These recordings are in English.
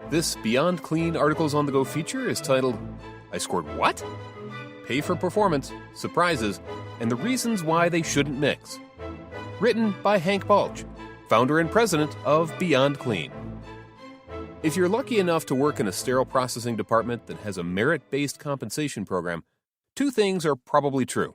This Beyond Clean Articles on the Go feature is titled, I Scored What? Pay for Performance, Surprises, and the Reasons Why They Shouldn't Mix. Written by Hank Balch, founder and president of Beyond Clean. If you're lucky enough to work in a sterile processing department that has a merit-based compensation program, two things are probably true.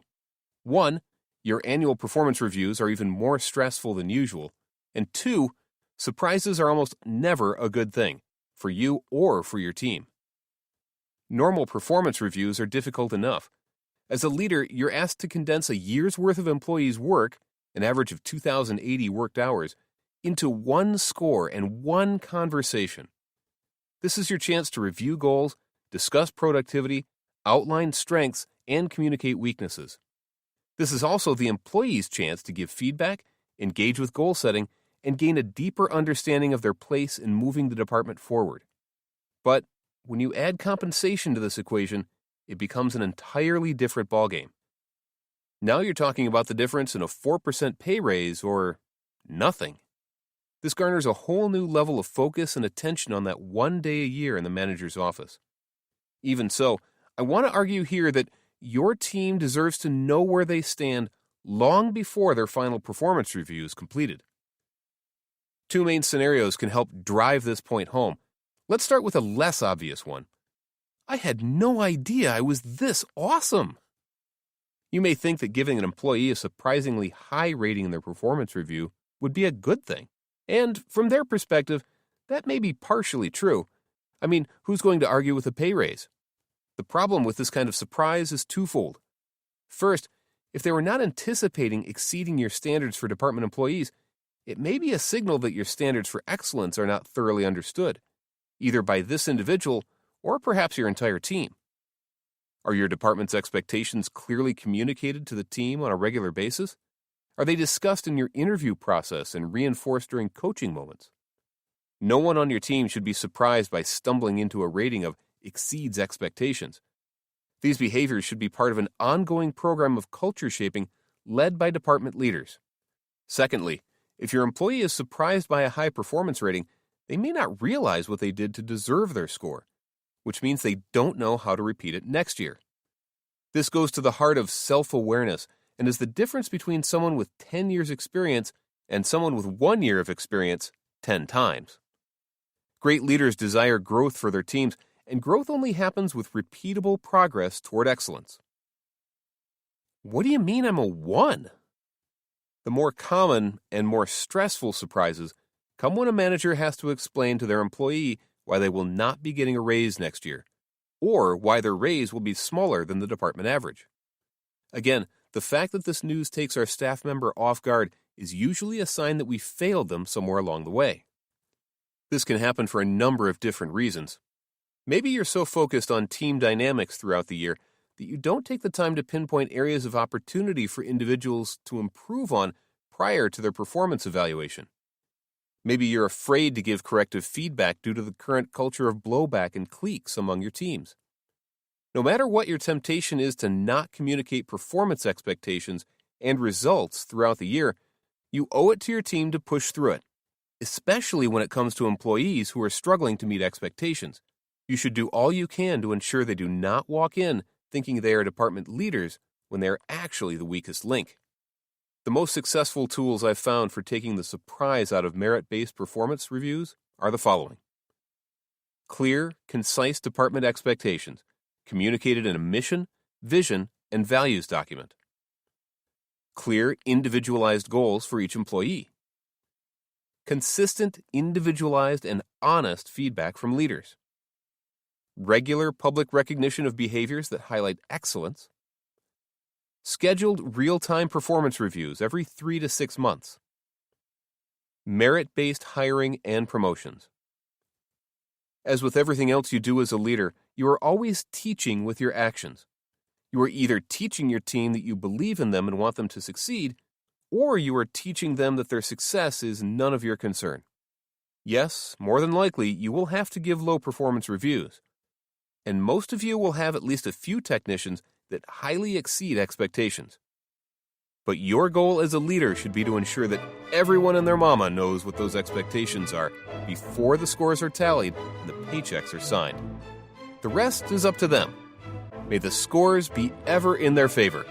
One, your annual performance reviews are even more stressful than usual. And two, surprises are almost never a good thing, for you or for your team. Normal performance reviews are difficult enough. As a leader, you're asked to condense a year's worth of employees' work, an average of 2,080 worked hours, into one score and one conversation. This is your chance to review goals, discuss productivity, outline strengths, and communicate weaknesses. This is also the employee's chance to give feedback, engage with goal setting, and gain a deeper understanding of their place in moving the department forward. But when you add compensation to this equation, it becomes an entirely different ballgame. Now you're talking about the difference in a 4% pay raise or nothing. This garners a whole new level of focus and attention on that one day a year in the manager's office. Even so, I want to argue here that your team deserves to know where they stand long before their final performance review is completed. Two main scenarios can help drive this point home. Let's start with a less obvious one. I had no idea I was this awesome. You may think that giving an employee a surprisingly high rating in their performance review would be a good thing. And from their perspective, that may be partially true. I mean, who's going to argue with a pay raise? The problem with this kind of surprise is twofold. First, if they were not anticipating exceeding your standards for department employees, it may be a signal that your standards for excellence are not thoroughly understood, either by this individual or perhaps your entire team. Are your department's expectations clearly communicated to the team on a regular basis? Are they discussed in your interview process and reinforced during coaching moments? No one on your team should be surprised by stumbling into a rating of exceeds expectations. These behaviors should be part of an ongoing program of culture shaping led by department leaders. Secondly, if your employee is surprised by a high performance rating, they may not realize what they did to deserve their score, which means they don't know how to repeat it next year. This goes to the heart of self-awareness and is the difference between someone with 10 years experience and someone with 1 year of experience 10 times. Great leaders desire growth for their teams, and growth only happens with repeatable progress toward excellence. What do you mean I'm a 1? The more common and more stressful surprises come when a manager has to explain to their employee why they will not be getting a raise next year, or why their raise will be smaller than the department average. Again, the fact that this news takes our staff member off guard is usually a sign that we failed them somewhere along the way. This can happen for a number of different reasons. Maybe you're so focused on team dynamics throughout the year that you don't take the time to pinpoint areas of opportunity for individuals to improve on prior to their performance evaluation. Maybe you're afraid to give corrective feedback due to the current culture of blowback and cliques among your teams. No matter what your temptation is to not communicate performance expectations and results throughout the year, you owe it to your team to push through it, especially when it comes to employees who are struggling to meet expectations. You should do all you can to ensure they do not walk in thinking they are department leaders when they are actually the weakest link. The most successful tools I've found for taking the surprise out of merit-based performance reviews are the following. Clear, concise department expectations, communicated in a mission, vision, and values document. Clear, individualized goals for each employee. Consistent, individualized, and honest feedback from leaders. Regular public recognition of behaviors that highlight excellence. Scheduled real-time performance reviews every 3 to 6 months. Merit-based hiring and promotions. As with everything else you do as a leader, you are always teaching with your actions. You are either teaching your team that you believe in them and want them to succeed, or you are teaching them that their success is none of your concern. Yes, more than likely, you will have to give low performance reviews. And most of you will have at least a few technicians that highly exceed expectations. But your goal as a leader should be to ensure that everyone and their mama knows what those expectations are before the scores are tallied and the paychecks are signed. The rest is up to them. May the scores be ever in their favor.